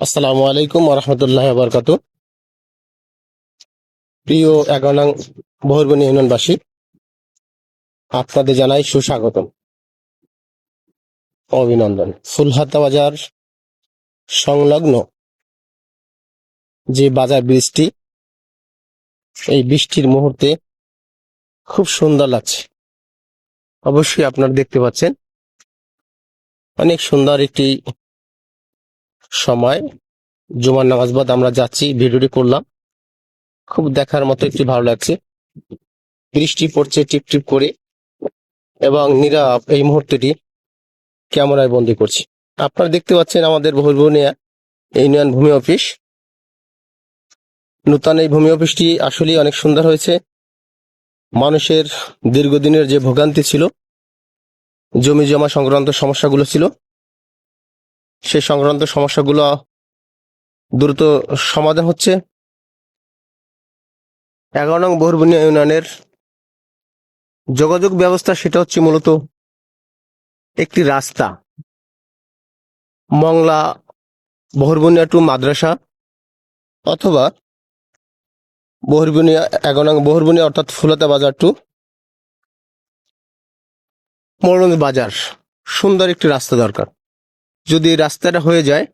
আসসালামু আলাইকুম ওরহমতুল্লাহ বরকাত। প্রিয় 11 নং বহরবনী ইউনিয়নবাসী, আপনাদের জানাই সুস্বাগতম, অভিনন্দন। ফুলহাতা বাজার সংলগ্ন যে বাজার ব্রিজটি, এই বৃষ্টির মুহূর্তে খুব সুন্দর লাগছে। অবশ্যই আপনারা দেখতে পাচ্ছেন, অনেক সুন্দর একটি সময়। জুমার নামাজ বাদ আমরা যাচ্ছি, ভিডিওটি করলাম, খুব দেখার মতো একটি ভালো লাগছে। বৃষ্টি পড়ছে টিপ টিপ করে এবং নীরব এই মুহূর্তটি ক্যামেরায় বন্দি করছি। আপনারা দেখতে পাচ্ছেন আমাদের বহরবনিয়া ইউনিয়ন ভূমি অফিস। নূতন এই ভূমি অফিসটি আসলেই অনেক সুন্দর হয়েছে। মানুষের দীর্ঘদিনের যে ভোগান্তি ছিল, জমি জমা সংক্রান্ত সমস্যাগুলো ছিল, সেই সংক্রান্ত সমস্যাগুলো দ্রুত সমাধান হচ্ছে। 11 নং বহরবনিয়া ইউনিয়নের যোগাযোগ ব্যবস্থা, সেটা হচ্ছে মূলত একটি রাস্তা, মংলা বহরবনিয়া টু মাদ্রাসা অথবা বহরবনিয়া 11 নং বহরবনিয়া অর্থাৎ ফুলহাতা বাজার টু মোড়গঞ্জ বাজার। সুন্দর একটি রাস্তা দরকার। যদি এই রাস্তাটা হয়ে যায়,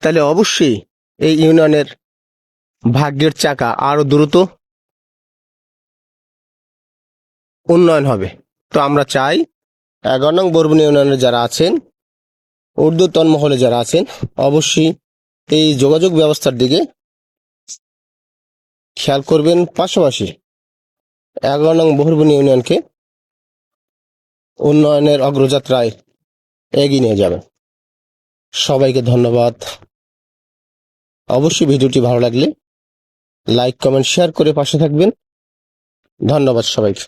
তাহলে অবশ্যই এই ইউনিয়নের ভাগ্যের চাকা আরো দ্রুত উন্নয়ন হবে। তো আমরা চাই 11 নং বহরবনিয়া ইউনিয়নের যারা আছেন, ঊর্ধ্বতন মহলে যারা আছেন, অবশ্যই এই যোগাযোগ ব্যবস্থার দিকে খেয়াল করবেন। পাশাপাশি 11 নং বহরবনিয়া ইউনিয়নকে উন্নয়নের অগ্রযাত্রায় এগিয়ে নিয়ে যাবেন। সবাইকে ধন্যবাদ। অবশ্যই ভিডিওটি ভালো লাগলে লাইক, কমেন্ট, শেয়ার করে পাশে থাকবেন। ধন্যবাদ সবাইকে।